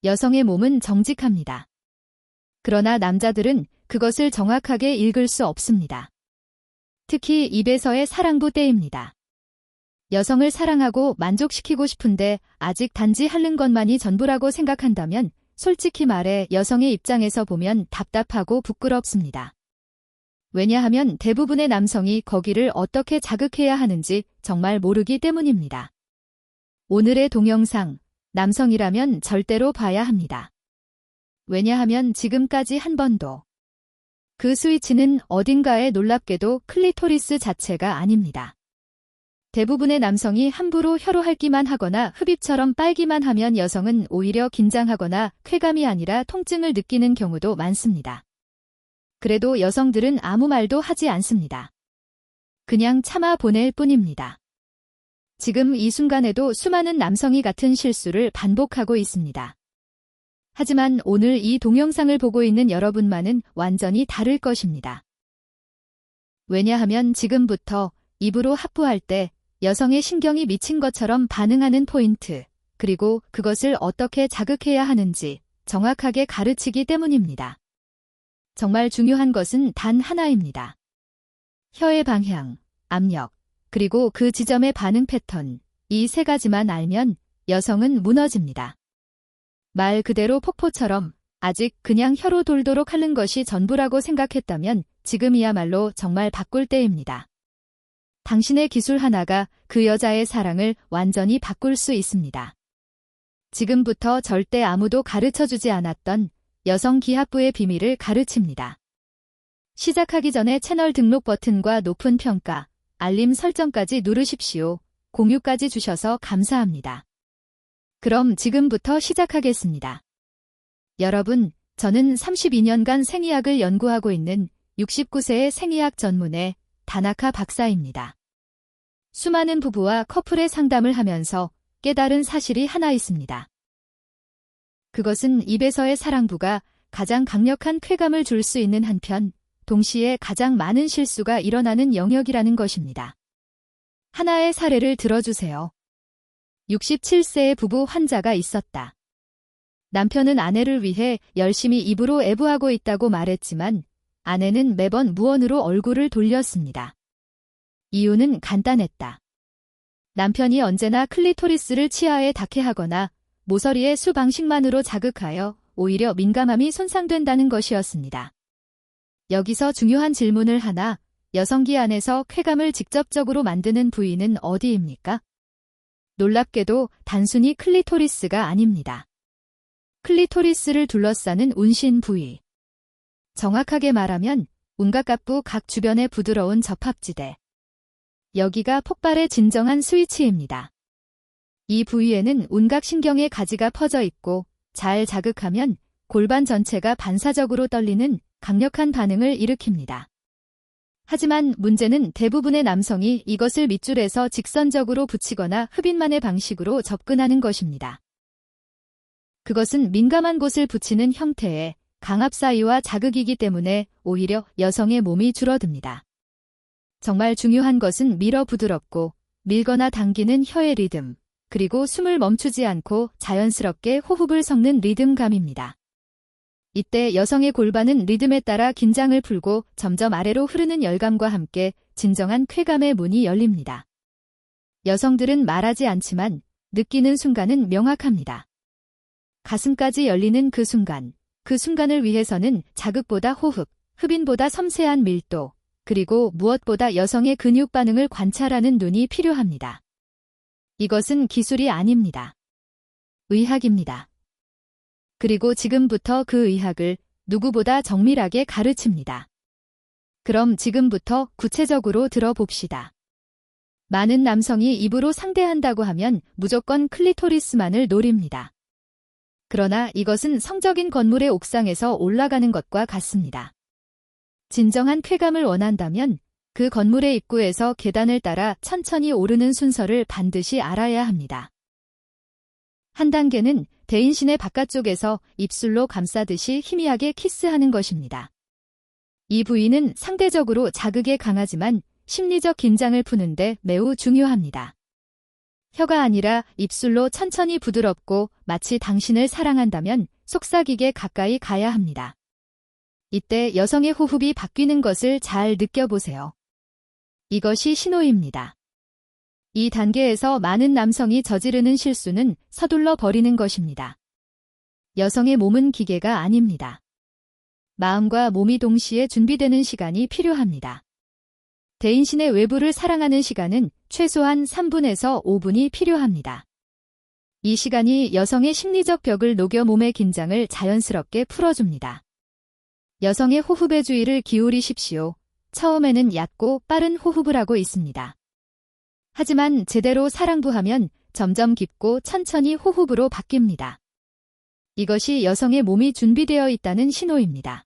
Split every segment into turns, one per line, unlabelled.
여성의 몸은 정직합니다. 그러나 남자들은 그것을 정확하게 읽을 수 없습니다. 특히 입에서의 사랑부 때입니다. 여성을 사랑하고 만족시키고 싶은데 아직 단지 하는 것만이 전부라고 생각한다면 솔직히 말해 여성의 입장에서 보면 답답하고 부끄럽습니다. 왜냐하면 대부분의 남성이 거기를 어떻게 자극해야 하는지 정말 모르기 때문입니다. 오늘의 동영상, 남성이라면 절대로 봐야 합니다. 왜냐하면 지금까지 한 번도 그 스위치는 어딘가에 놀랍게도 클리토리스 자체가 아닙니다. 대부분의 남성이 함부로 혀로 핥기만 하거나 흡입처럼 빨기만 하면 여성은 오히려 긴장하거나 쾌감이 아니라 통증을 느끼는 경우도 많습니다. 그래도 여성들은 아무 말도 하지 않습니다. 그냥 참아 보낼 뿐입니다. 지금 이 순간에도 수많은 남성이 같은 실수를 반복하고 있습니다. 하지만 오늘 이 동영상을 보고 있는 여러분만은 완전히 다를 것입니다. 왜냐하면 지금부터 입으로 하프할 때 여성의 신경이 미친 것처럼 반응하는 포인트, 그리고 그것을 어떻게 자극해야 하는지 정확하게 가르치기 때문입니다. 정말 중요한 것은 단 하나입니다. 혀의 방향, 압력, 그리고 그 지점의 반응 패턴, 이 세 가지만 알면 여성은 무너집니다. 말 그대로 폭포처럼 아직 그냥 혀로 돌도록 하는 것이 전부라고 생각했다면 지금이야말로 정말 바꿀 때입니다. 당신의 기술 하나가 그 여자의 사랑을 완전히 바꿀 수 있습니다. 지금부터 절대 아무도 가르쳐주지 않았던 여성 기하부의 비밀을 가르칩니다. 시작하기 전에 채널 등록 버튼과 높은 평가, 알림 설정까지 누르십시오. 공유까지 주셔서 감사합니다. 그럼 지금부터 시작하겠습니다. 여러분, 저는 32년간 생의학을 연구하고 있는 69세의 생의학 전문의 다나카 박사입니다. 수많은 부부와 커플의 상담을 하면서 깨달은 사실이 하나 있습니다. 그것은 입에서의 사랑부가 가장 강력한 쾌감을 줄 수 있는 한편, 동시에 가장 많은 실수가 일어나는 영역이라는 것입니다. 하나의 사례를 들어주세요. 67세의 부부 환자가 있었다. 남편은 아내를 위해 열심히 입으로 애부하고 있다고 말했지만 아내는 매번 무언으로 얼굴을 돌렸습니다. 이유는 간단했다. 남편이 언제나 클리토리스를 치아에 닿게 하거나 모서리의 수 방식만으로 자극하여 오히려 민감함이 손상된다는 것이었습니다. 여기서 중요한 질문을 하나, 여성기 안에서 쾌감을 직접적으로 만드는 부위는 어디입니까? 놀랍게도 단순히 클리토리스가 아닙니다. 클리토리스를 둘러싸는 운신 부위. 정확하게 말하면 운각갑부 각 주변의 부드러운 접합지대. 여기가 폭발의 진정한 스위치입니다. 이 부위에는 운각신경의 가지가 퍼져 있고 잘 자극하면 골반 전체가 반사적으로 떨리는 강력한 반응을 일으킵니다. 하지만 문제는 대부분의 남성이 이것을 밑줄에서 직선적으로 붙이거나 흡입만의 방식으로 접근하는 것입니다. 그것은 민감한 곳을 붙이는 형태의 강압 사이와 자극이기 때문에 오히려 여성의 몸이 줄어듭니다. 정말 중요한 것은 밀어 부드럽고 밀거나 당기는 혀의 리듬, 그리고 숨을 멈추지 않고 자연스럽게 호흡을 섞는 리듬감입니다. 이때 여성의 골반은 리듬에 따라 긴장을 풀고 점점 아래로 흐르는 열감과 함께 진정한 쾌감의 문이 열립니다. 여성들은 말하지 않지만 느끼는 순간은 명확합니다. 가슴까지 열리는 그 순간을 위해서는 자극보다 호흡, 흡인보다 섬세한 밀도, 그리고 무엇보다 여성의 근육 반응을 관찰하는 눈이 필요합니다. 이것은 기술이 아닙니다. 의학입니다. 그리고 지금부터 그 의학을 누구보다 정밀하게 가르칩니다. 그럼 지금부터 구체적으로 들어봅시다. 많은 남성이 입으로 상대한다고 하면 무조건 클리토리스만을 노립니다. 그러나 이것은 성적인 건물의 옥상에서 올라가는 것과 같습니다. 진정한 쾌감을 원한다면 그 건물의 입구에서 계단을 따라 천천히 오르는 순서를 반드시 알아야 합니다. 한 단계는 대인신의 바깥쪽에서 입술로 감싸듯이 희미하게 키스하는 것입니다. 이 부위는 상대적으로 자극에 강하지만 심리적 긴장을 푸는데 매우 중요합니다. 혀가 아니라 입술로 천천히 부드럽고 마치 당신을 사랑한다면 속삭이게 가까이 가야 합니다. 이때 여성의 호흡이 바뀌는 것을 잘 느껴보세요. 이것이 신호입니다. 이 단계에서 많은 남성이 저지르는 실수는 서둘러 버리는 것입니다. 여성의 몸은 기계가 아닙니다. 마음과 몸이 동시에 준비되는 시간이 필요합니다. 대인신의 외부를 사랑하는 시간은 최소한 3분에서 5분이 필요합니다. 이 시간이 여성의 심리적 벽을 녹여 몸의 긴장을 자연스럽게 풀어줍니다. 여성의 호흡에 주의를 기울이십시오. 처음에는 얕고 빠른 호흡을 하고 있습니다. 하지만 제대로 사랑부하면 점점 깊고 천천히 호흡으로 바뀝니다. 이것이 여성의 몸이 준비되어 있다는 신호입니다.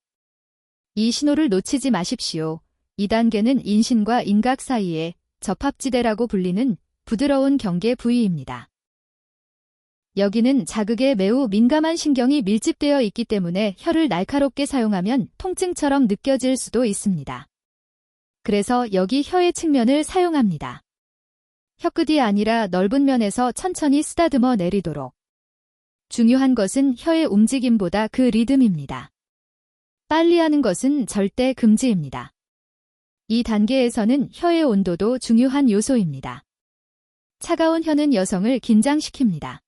이 신호를 놓치지 마십시오. 이 단계는 인신과 인각 사이의 접합지대라고 불리는 부드러운 경계 부위입니다. 여기는 자극에 매우 민감한 신경이 밀집되어 있기 때문에 혀를 날카롭게 사용하면 통증처럼 느껴질 수도 있습니다. 그래서 여기 혀의 측면을 사용합니다. 혀끝이 아니라 넓은 면에서 천천히 쓰다듬어 내리도록. 중요한 것은 혀의 움직임보다 그 리듬입니다. 빨리 하는 것은 절대 금지입니다. 이 단계에서는 혀의 온도도 중요한 요소입니다. 차가운 혀는 여성을 긴장시킵니다.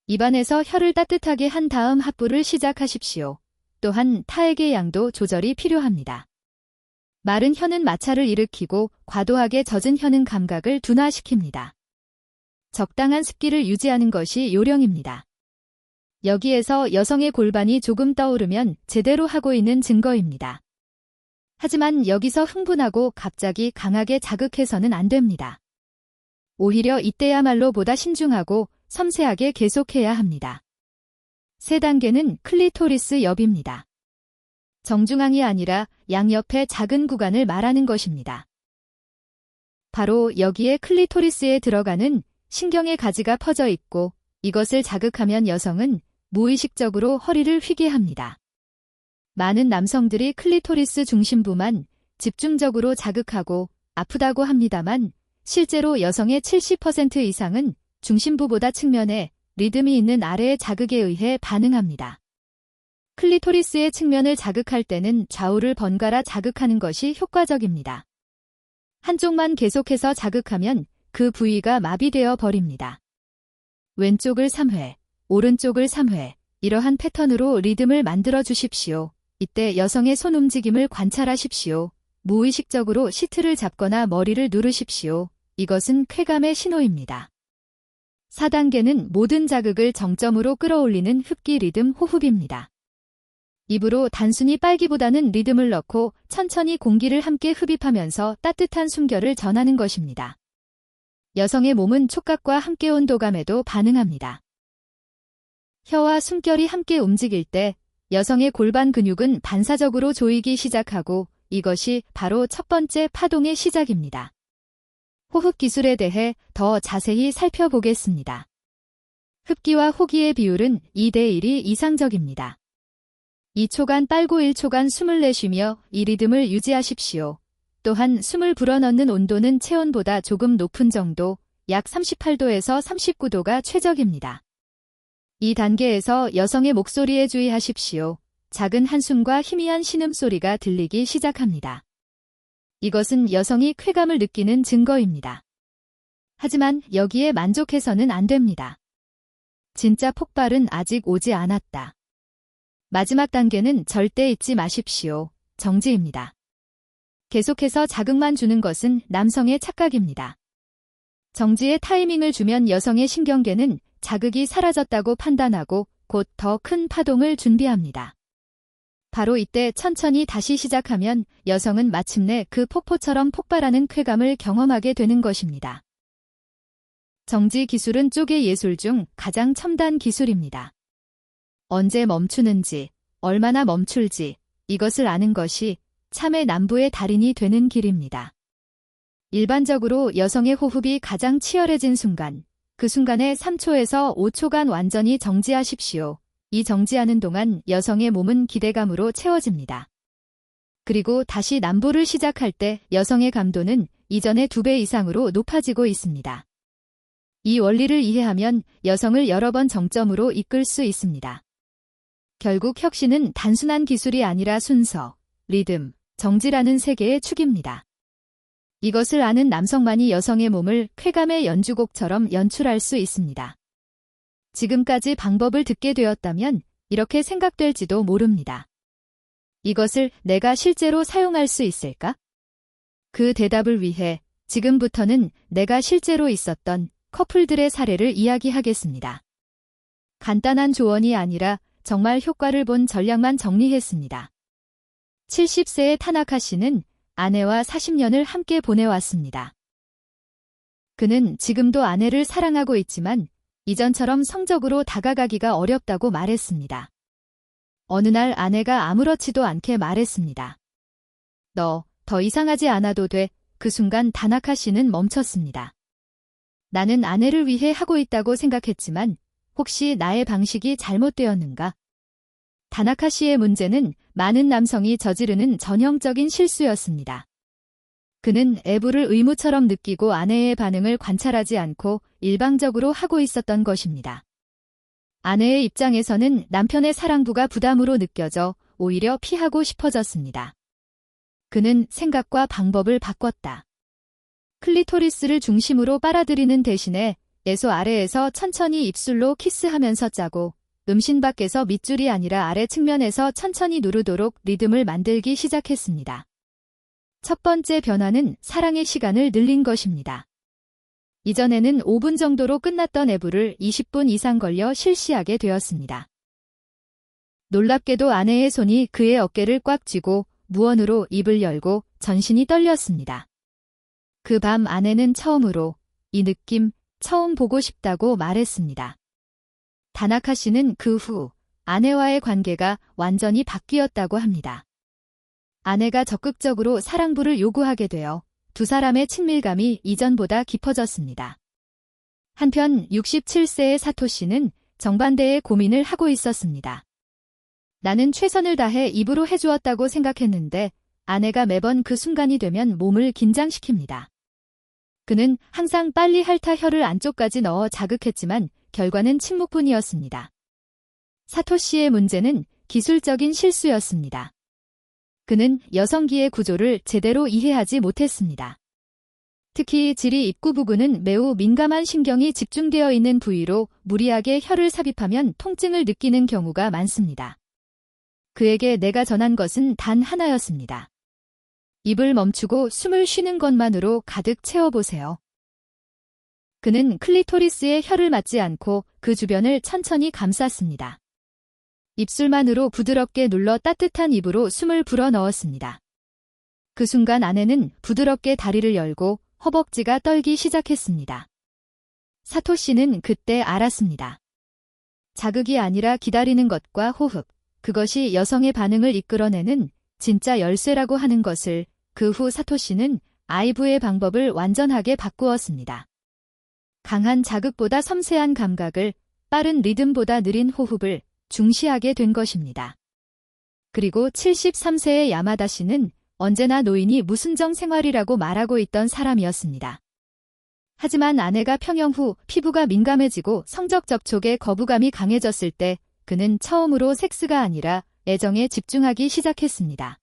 입안에서 혀를 따뜻하게 한 다음 합부를 시작하십시오. 또한 타액의 양도 조절이 필요합니다. 마른 혀는 마찰을 일으키고 과도하게 젖은 혀는 감각을 둔화시킵니다. 적당한 습기를 유지하는 것이 요령입니다. 여기에서 여성의 골반이 조금 떠오르면 제대로 하고 있는 증거입니다. 하지만 여기서 흥분하고 갑자기 강하게 자극해서는 안 됩니다. 오히려 이때야말로 보다 신중하고 섬세하게 계속해야 합니다. 세 단계는 클리토리스 옆입니다. 정중앙이 아니라 양옆의 작은 구간을 말하는 것입니다. 바로 여기에 클리토리스에 들어가는 신경의 가지가 퍼져 있고 이것을 자극하면 여성은 무의식적으로 허리를 휘게 합니다. 많은 남성들이 클리토리스 중심부만 집중적으로 자극하고 아프다고 합니다만 실제로 여성의 70% 이상은 중심부보다 측면에 리듬이 있는 아래의 자극에 의해 반응합니다. 클리토리스의 측면을 자극할 때는 좌우를 번갈아 자극하는 것이 효과적입니다. 한쪽만 계속해서 자극하면 그 부위가 마비되어 버립니다. 왼쪽을 3회, 오른쪽을 3회, 이러한 패턴으로 리듬을 만들어 주십시오. 이때 여성의 손 움직임을 관찰하십시오. 무의식적으로 시트를 잡거나 머리를 누르십시오. 이것은 쾌감의 신호입니다. 4단계는 모든 자극을 정점으로 끌어올리는 흡기 리듬 호흡입니다. 입으로 단순히 빨기보다는 리듬을 넣고 천천히 공기를 함께 흡입하면서 따뜻한 숨결을 전하는 것입니다. 여성의 몸은 촉각과 함께 온도감에도 반응합니다. 혀와 숨결이 함께 움직일 때 여성의 골반 근육은 반사적으로 조이기 시작하고 이것이 바로 첫 번째 파동의 시작입니다. 호흡 기술에 대해 더 자세히 살펴보겠습니다. 흡기와 호기의 비율은 2대1이 이상적입니다. 2초간 빨고 1초간 숨을 내쉬며 이 리듬을 유지하십시오. 또한 숨을 불어넣는 온도는 체온보다 조금 높은 정도, 약 38도에서 39도가 최적입니다. 이 단계에서 여성의 목소리에 주의하십시오. 작은 한숨과 희미한 신음소리가 들리기 시작합니다. 이것은 여성이 쾌감을 느끼는 증거입니다. 하지만 여기에 만족해서는 안 됩니다. 진짜 폭발은 아직 오지 않았다. 마지막 단계는 절대 잊지 마십시오. 정지입니다. 계속해서 자극만 주는 것은 남성의 착각입니다. 정지의 타이밍을 주면 여성의 신경계는 자극이 사라졌다고 판단하고 곧 더 큰 파동을 준비합니다. 바로 이때 천천히 다시 시작하면 여성은 마침내 그 폭포처럼 폭발하는 쾌감을 경험하게 되는 것입니다. 정지 기술은 쪼개 예술 중 가장 첨단 기술입니다. 언제 멈추는지, 얼마나 멈출지 이것을 아는 것이 참의 남부의 달인이 되는 길입니다. 일반적으로 여성의 호흡이 가장 치열해진 순간, 그 순간에 3초에서 5초간 완전히 정지하십시오. 이 정지하는 동안 여성의 몸은 기대감으로 채워집니다. 그리고 다시 남부를 시작할 때 여성의 감도는 이전의 2배 이상으로 높아지고 있습니다. 이 원리를 이해하면 여성을 여러 번 정점으로 이끌 수 있습니다. 결국 혁신은 단순한 기술이 아니라 순서, 리듬, 정지라는 세 개의 축입니다. 이것을 아는 남성만이 여성의 몸을 쾌감의 연주곡처럼 연출할 수 있습니다. 지금까지 방법을 듣게 되었다면 이렇게 생각될지도 모릅니다. 이것을 내가 실제로 사용할 수 있을까? 그 대답을 위해 지금부터는 내가 실제로 있었던 커플들의 사례를 이야기하겠습니다. 간단한 조언이 아니라 정말 효과를 본 전략만 정리했습니다. 70세의 타나카 씨는 아내와 40년을 함께 보내왔습니다. 그는 지금도 아내를 사랑하고 있지만 이전처럼 성적으로 다가가기가 어렵다고 말했습니다. 어느 날 아내가 아무렇지도 않게 말했습니다. 너 더 이상하지 않아도 돼. 그 순간 타나카 씨는 멈췄습니다. 나는 아내를 위해 하고 있다고 생각했지만 혹시 나의 방식이 잘못되었는가? 타나카 씨의 문제는 많은 남성이 저지르는 전형적인 실수였습니다. 그는 애부를 의무처럼 느끼고 아내의 반응을 관찰하지 않고 일방적으로 하고 있었던 것입니다. 아내의 입장에서는 남편의 사랑부가 부담으로 느껴져 오히려 피하고 싶어졌습니다. 그는 생각과 방법을 바꿨다. 클리토리스를 중심으로 빨아들이는 대신에 애소 아래에서 천천히 입술로 키스하면서 짜고 음신 밖에서 밑줄이 아니라 아래 측면에서 천천히 누르도록 리듬을 만들기 시작했습니다. 첫 번째 변화는 사랑의 시간을 늘린 것입니다. 이전에는 5분 정도로 끝났던 애부를 20분 이상 걸려 실시하게 되었습니다. 놀랍게도 아내의 손이 그의 어깨를 꽉 쥐고 무언으로 입을 열고 전신이 떨렸습니다. 그 밤 아내는 처음으로 이 느낌 처음 보고 싶다고 말했습니다. 타나카 씨는 그 후 아내와의 관계가 완전히 바뀌었다고 합니다. 아내가 적극적으로 사랑부를 요구하게 되어 두 사람의 친밀감이 이전보다 깊어졌습니다. 한편 67세의 사토 씨는 정반대의 고민을 하고 있었습니다. 나는 최선을 다해 입으로 해주었다고 생각했는데 아내가 매번 그 순간이 되면 몸을 긴장시킵니다. 그는 항상 빨리 핥아 혀를 안쪽까지 넣어 자극했지만 결과는 침묵뿐이었습니다. 사토 씨의 문제는 기술적인 실수였습니다. 그는 여성기의 구조를 제대로 이해하지 못했습니다. 특히 지리 입구 부근은 매우 민감한 신경이 집중되어 있는 부위로 무리하게 혀를 삽입하면 통증을 느끼는 경우가 많습니다. 그에게 내가 전한 것은 단 하나였습니다. 입을 멈추고 숨을 쉬는 것만으로 가득 채워보세요. 그는 클리토리스에 혀를 맞지 않고 그 주변을 천천히 감쌌습니다. 입술만으로 부드럽게 눌러 따뜻한 입으로 숨을 불어넣었습니다. 그 순간 아내는 부드럽게 다리를 열고 허벅지가 떨기 시작했습니다. 사토 씨는 그때 알았습니다. 자극이 아니라 기다리는 것과 호흡, 그것이 여성의 반응을 이끌어내는 진짜 열쇠라고 하는 것을 그 후 사토 씨는 아이브의 방법을 완전하게 바꾸었습니다. 강한 자극보다 섬세한 감각을, 빠른 리듬보다 느린 호흡을 중시하게 된 것입니다. 그리고 73세의 야마다 씨는 언제나 노인이 무순정 생활이라고 말하고 있던 사람이었습니다. 하지만 아내가 평형 후 피부가 민감해지고 성적 접촉에 거부감이 강해졌을 때 그는 처음으로 섹스가 아니라 애정에 집중하기 시작했습니다.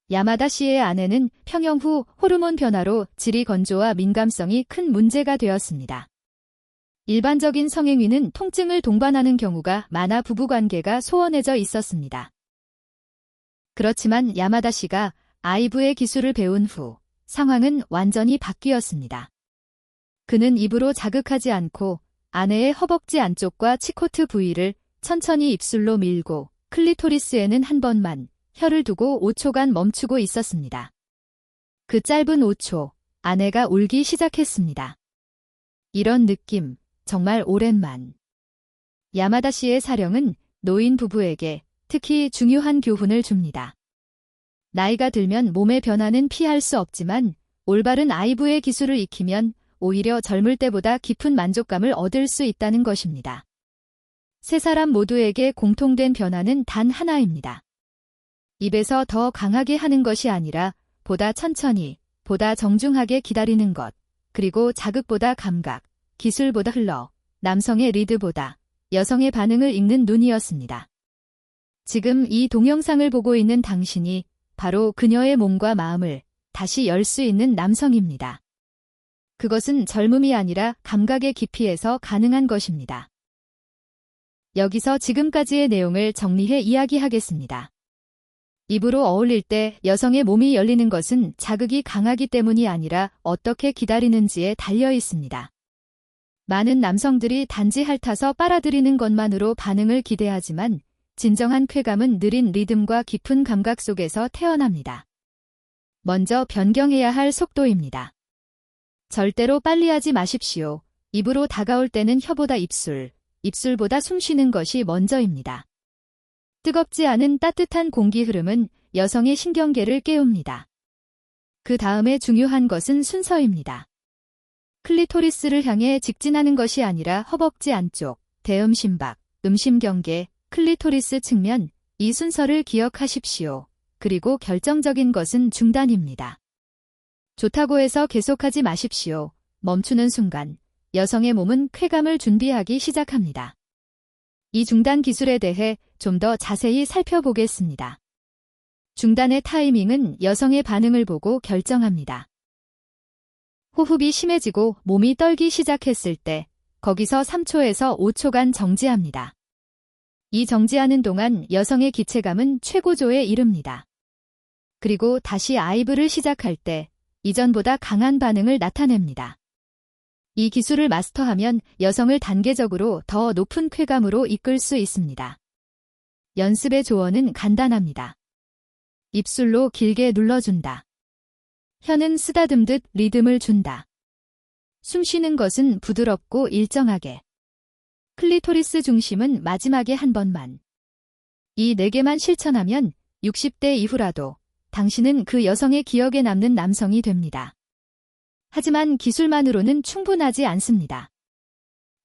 야마다 씨의 아내는 평형 후 호르몬 변화로 질이 건조와 민감성이 큰 문제가 되었습니다. 일반적인 성행위는 통증을 동반하는 경우가 많아 부부관계가 소원해져 있었습니다. 그렇지만 야마다 씨가 아이브의 기술을 배운 후 상황은 완전히 바뀌었습니다. 그는 입으로 자극하지 않고 아내의 허벅지 안쪽과 치코트 부위를 천천히 입술로 밀고 클리토리스에는 한 번만 혀를 두고 5초간 멈추고 있었습니다. 그 짧은 5초, 아내가 울기 시작했습니다. 이런 느낌, 정말 오랜만. 야마다 씨의 사령은 노인 부부에게 특히 중요한 교훈을 줍니다. 나이가 들면 몸의 변화는 피할 수 없지만 올바른 아이브의 기술을 익히면 오히려 젊을 때보다 깊은 만족감을 얻을 수 있다는 것입니다. 세 사람 모두에게 공통된 변화는 단 하나입니다. 입에서 더 강하게 하는 것이 아니라 보다 천천히, 보다 정중하게 기다리는 것, 그리고 자극보다 감각, 기술보다 흘러 남성의 리드보다 여성의 반응을 읽는 눈이었습니다. 지금 이 동영상을 보고 있는 당신이 바로 그녀의 몸과 마음을 다시 열 수 있는 남성입니다. 그것은 젊음이 아니라 감각의 깊이에서 가능한 것입니다. 여기서 지금까지의 내용을 정리해 이야기하겠습니다. 입으로 어울릴 때 여성의 몸이 열리는 것은 자극이 강하기 때문이 아니라 어떻게 기다리는지에 달려 있습니다. 많은 남성들이 단지 핥아서 빨아들이는 것만으로 반응을 기대하지만 진정한 쾌감은 느린 리듬과 깊은 감각 속에서 태어납니다. 먼저 변경해야 할 속도입니다. 절대로 빨리 하지 마십시오. 입으로 다가올 때는 혀보다 입술, 입술보다 숨쉬는 것이 먼저입니다. 뜨겁지 않은 따뜻한 공기 흐름은 여성의 신경계를 깨웁니다. 그 다음에 중요한 것은 순서입니다. 클리토리스를 향해 직진하는 것이 아니라 허벅지 안쪽, 대음심박, 음심경계, 클리토리스 측면, 이 순서를 기억하십시오. 그리고 결정적인 것은 중단입니다. 좋다고 해서 계속하지 마십시오. 멈추는 순간 여성의 몸은 쾌감을 준비하기 시작합니다. 이 중단 기술에 대해 좀 더 자세히 살펴보겠습니다. 중단의 타이밍은 여성의 반응을 보고 결정합니다. 호흡이 심해지고 몸이 떨기 시작했을 때 거기서 3초에서 5초간 정지합니다. 이 정지하는 동안 여성의 기체감은 최고조에 이릅니다. 그리고 다시 아이브를 시작할 때 이전보다 강한 반응을 나타냅니다. 이 기술을 마스터하면 여성을 단계적으로 더 높은 쾌감으로 이끌 수 있습니다. 연습의 조언은 간단합니다. 입술로 길게 눌러준다. 혀는 쓰다듬듯 리듬을 준다. 숨 쉬는 것은 부드럽고 일정하게. 클리토리스 중심은 마지막에 한 번만. 이 4개만 실천하면 60대 이후라도 당신은 그 여성의 기억에 남는 남성이 됩니다. 하지만 기술만으로는 충분하지 않습니다.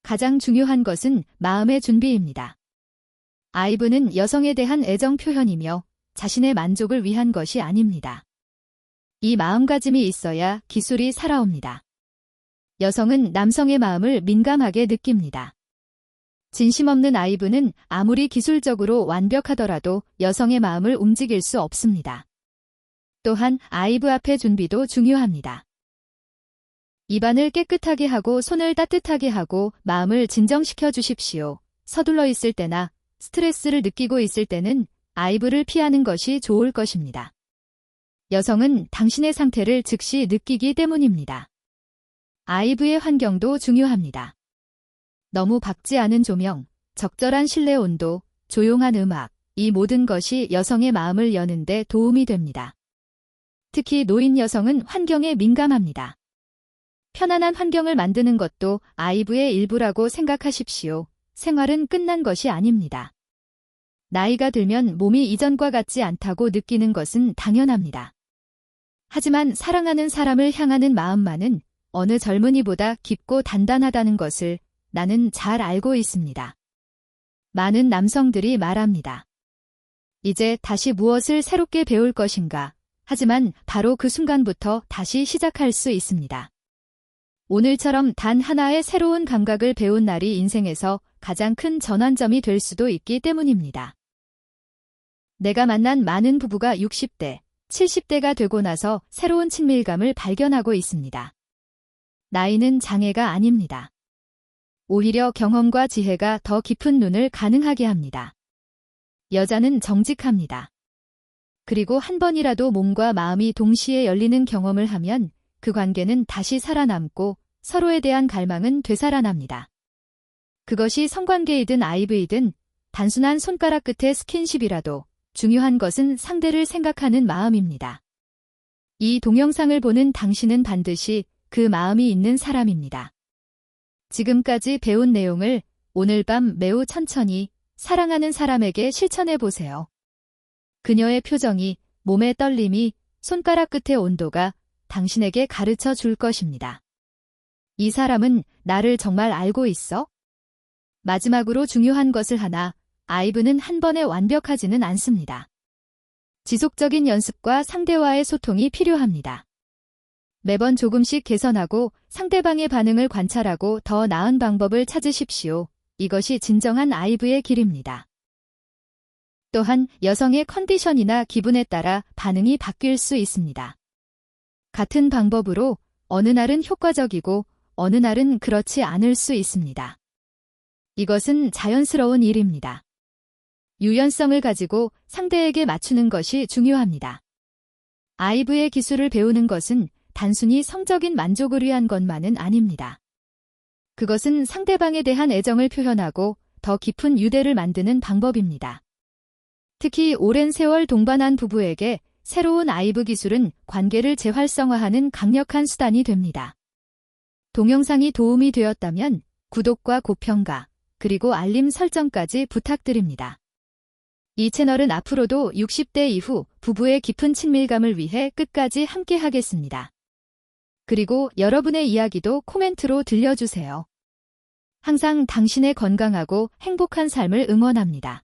가장 중요한 것은 마음의 준비입니다. 아이브는 여성에 대한 애정 표현이며 자신의 만족을 위한 것이 아닙니다. 이 마음가짐이 있어야 기술이 살아옵니다. 여성은 남성의 마음을 민감하게 느낍니다. 진심 없는 아이브는 아무리 기술적으로 완벽하더라도 여성의 마음을 움직일 수 없습니다. 또한 아이브 앞의 준비도 중요합니다. 입안을 깨끗하게 하고 손을 따뜻하게 하고 마음을 진정시켜 주십시오. 서둘러 있을 때나 스트레스를 느끼고 있을 때는 아이브를 피하는 것이 좋을 것입니다. 여성은 당신의 상태를 즉시 느끼기 때문입니다. 아이브의 환경도 중요합니다. 너무 밝지 않은 조명, 적절한 실내 온도, 조용한 음악, 이 모든 것이 여성의 마음을 여는 데 도움이 됩니다. 특히 노인 여성은 환경에 민감합니다. 편안한 환경을 만드는 것도 아이브의 일부라고 생각하십시오. 생활은 끝난 것이 아닙니다. 나이가 들면 몸이 이전과 같지 않다고 느끼는 것은 당연합니다. 하지만 사랑하는 사람을 향하는 마음만은 어느 젊은이보다 깊고 단단하다는 것을 나는 잘 알고 있습니다. 많은 남성들이 말합니다. 이제 다시 무엇을 새롭게 배울 것인가? 하지만 바로 그 순간부터 다시 시작할 수 있습니다. 오늘처럼 단 하나의 새로운 감각을 배운 날이 인생에서 가장 큰 전환점이 될 수도 있기 때문입니다. 내가 만난 많은 부부가 60대, 70대가 되고 나서 새로운 친밀감을 발견하고 있습니다. 나이는 장애가 아닙니다. 오히려 경험과 지혜가 더 깊은 눈을 가능하게 합니다. 여자는 정직합니다. 그리고 한 번이라도 몸과 마음이 동시에 열리는 경험을 하면 그 관계는 다시 살아남고 서로에 대한 갈망은 되살아납니다. 그것이 성관계이든 아이브이든 단순한 손가락 끝의 스킨십이라도 중요한 것은 상대를 생각하는 마음입니다. 이 동영상을 보는 당신은 반드시 그 마음이 있는 사람입니다. 지금까지 배운 내용을 오늘 밤 매우 천천히 사랑하는 사람에게 실천해 보세요. 그녀의 표정이, 몸의 떨림이, 손가락 끝의 온도가 당신에게 가르쳐 줄 것입니다. 이 사람은 나를 정말 알고 있어? 마지막으로 중요한 것을 하나, 아이브는 한 번에 완벽하지는 않습니다. 지속적인 연습과 상대와의 소통이 필요합니다. 매번 조금씩 개선하고 상대방의 반응을 관찰하고 더 나은 방법을 찾으십시오. 이것이 진정한 아이브의 길입니다. 또한 여성의 컨디션이나 기분에 따라 반응이 바뀔 수 있습니다. 같은 방법으로 어느 날은 효과적이고 어느 날은 그렇지 않을 수 있습니다. 이것은 자연스러운 일입니다. 유연성을 가지고 상대에게 맞추는 것이 중요합니다. 아이브의 기술을 배우는 것은 단순히 성적인 만족을 위한 것만은 아닙니다. 그것은 상대방에 대한 애정을 표현하고 더 깊은 유대를 만드는 방법입니다. 특히 오랜 세월 동반한 부부에게 새로운 아이브 기술은 관계를 재활성화하는 강력한 수단이 됩니다. 동영상이 도움이 되었다면 구독과 고평가, 그리고 알림 설정까지 부탁드립니다. 이 채널은 앞으로도 60대 이후 부부의 깊은 친밀감을 위해 끝까지 함께 하겠습니다. 그리고 여러분의 이야기도 코멘트로 들려주세요. 항상 당신의 건강하고 행복한 삶을 응원합니다.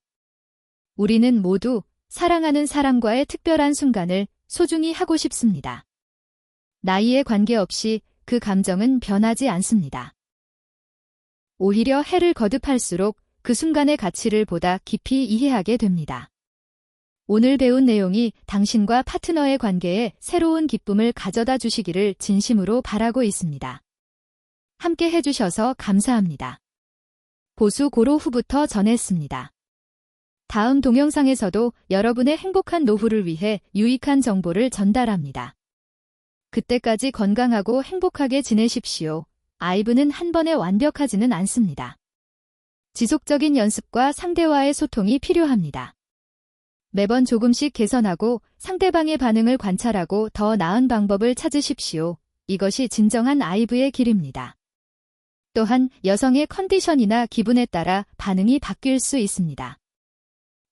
우리는 모두 사랑하는 사람과의 특별한 순간을 소중히 하고 싶습니다. 나이에 관계없이 그 감정은 변하지 않습니다. 오히려 해를 거듭할수록 그 순간의 가치를 보다 깊이 이해하게 됩니다. 오늘 배운 내용이 당신과 파트너의 관계에 새로운 기쁨을 가져다 주시기를 진심으로 바라고 있습니다. 함께 해주셔서 감사합니다. 보수 고로 후부터 전했습니다. 다음 동영상에서도 여러분의 행복한 노후를 위해 유익한 정보를 전달합니다. 그때까지 건강하고 행복하게 지내십시오. 아이브는 한 번에 완벽하지는 않습니다. 지속적인 연습과 상대와의 소통이 필요합니다. 매번 조금씩 개선하고 상대방의 반응을 관찰하고 더 나은 방법을 찾으십시오. 이것이 진정한 아이브의 길입니다. 또한 여성의 컨디션이나 기분에 따라 반응이 바뀔 수 있습니다.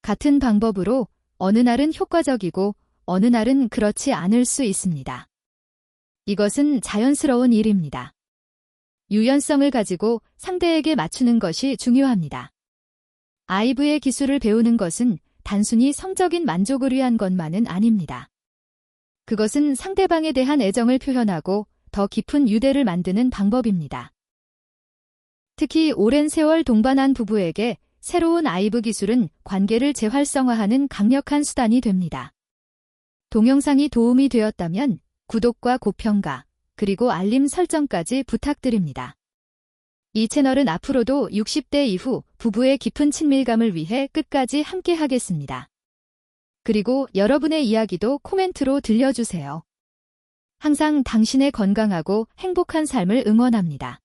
같은 방법으로 어느 날은 효과적이고 어느 날은 그렇지 않을 수 있습니다. 이것은 자연스러운 일입니다. 유연성을 가지고 상대에게 맞추는 것이 중요합니다. 아이브의 기술을 배우는 것은 단순히 성적인 만족을 위한 것만은 아닙니다. 그것은 상대방에 대한 애정을 표현하고 더 깊은 유대를 만드는 방법입니다. 특히 오랜 세월 동반한 부부에게 새로운 아이브 기술은 관계를 재활성화하는 강력한 수단이 됩니다. 동영상이 도움이 되었다면 구독과 고평가, 그리고 알림 설정까지 부탁드립니다. 이 채널은 앞으로도 60대 이후 부부의 깊은 친밀감을 위해 끝까지 함께 하겠습니다. 그리고 여러분의 이야기도 코멘트로 들려주세요. 항상 당신의 건강하고 행복한 삶을 응원합니다.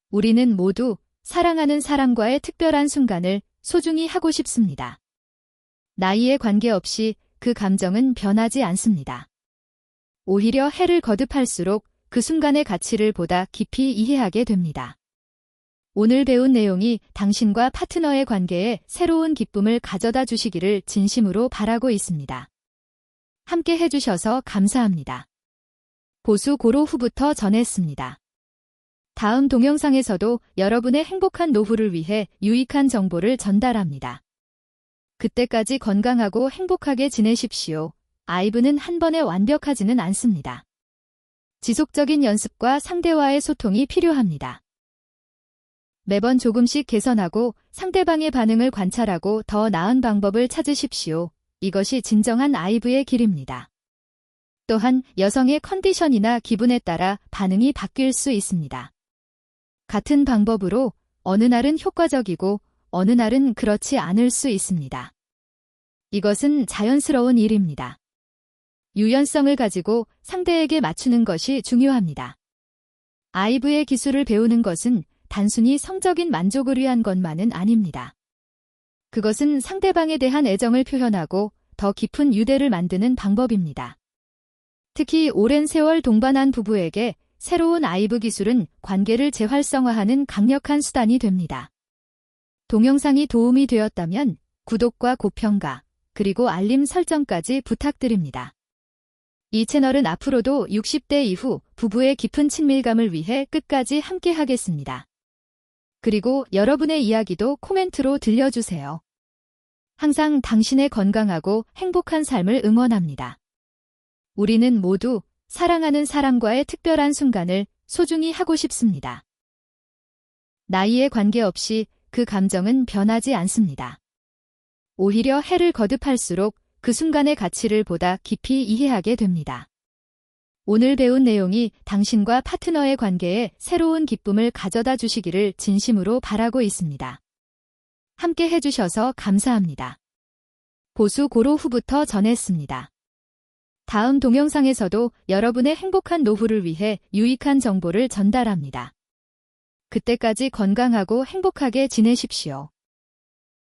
우리는 모두 사랑하는 사람과의 특별한 순간을 소중히 하고 싶습니다. 나이에 관계없이 그 감정은 변하지 않습니다. 오히려 해를 거듭할수록 그 순간의 가치를 보다 깊이 이해하게 됩니다. 오늘 배운 내용이 당신과 파트너의 관계에 새로운 기쁨을 가져다 주시기를 진심으로 바라고 있습니다. 함께 해주셔서 감사합니다. 보수 고로 후부터 전했습니다. 다음 동영상에서도 여러분의 행복한 노후를 위해 유익한 정보를 전달합니다. 그때까지 건강하고 행복하게 지내십시오. 아이브는 한 번에 완벽하지는 않습니다. 지속적인 연습과 상대와의 소통이 필요합니다. 매번 조금씩 개선하고 상대방의 반응을 관찰하고 더 나은 방법을 찾으십시오. 이것이 진정한 아이브의 길입니다. 또한 여성의 컨디션이나 기분에 따라 반응이 바뀔 수 있습니다. 같은 방법으로 어느 날은 효과적이고 어느 날은 그렇지 않을 수 있습니다. 이것은 자연스러운 일입니다. 유연성을 가지고 상대에게 맞추는 것이 중요합니다. 아이브의 기술을 배우는 것은 단순히 성적인 만족을 위한 것만은 아닙니다. 그것은 상대방에 대한 애정을 표현하고 더 깊은 유대를 만드는 방법입니다. 특히 오랜 세월 동반한 부부에게 새로운 아이브 기술은 관계를 재활성화하는 강력한 수단이 됩니다. 동영상이 도움이 되었다면 구독과 고평가, 그리고 알림 설정까지 부탁드립니다. 이 채널은 앞으로도 60대 이후 부부의 깊은 친밀감을 위해 끝까지 함께 하겠습니다. 그리고 여러분의 이야기도 코멘트로 들려주세요. 항상 당신의 건강하고 행복한 삶을 응원합니다. 우리는 모두 사랑하는 사람과의 특별한 순간을 소중히 하고 싶습니다. 나이에 관계없이 그 감정은 변하지 않습니다. 오히려 해를 거듭할수록 그 순간의 가치를 보다 깊이 이해하게 됩니다. 오늘 배운 내용이 당신과 파트너의 관계에 새로운 기쁨을 가져다 주시기를 진심으로 바라고 있습니다. 함께 해주셔서 감사합니다. 보수 고로 후부터 전했습니다. 다음 동영상에서도 여러분의 행복한 노후를 위해 유익한 정보를 전달합니다. 그때까지 건강하고 행복하게 지내십시오.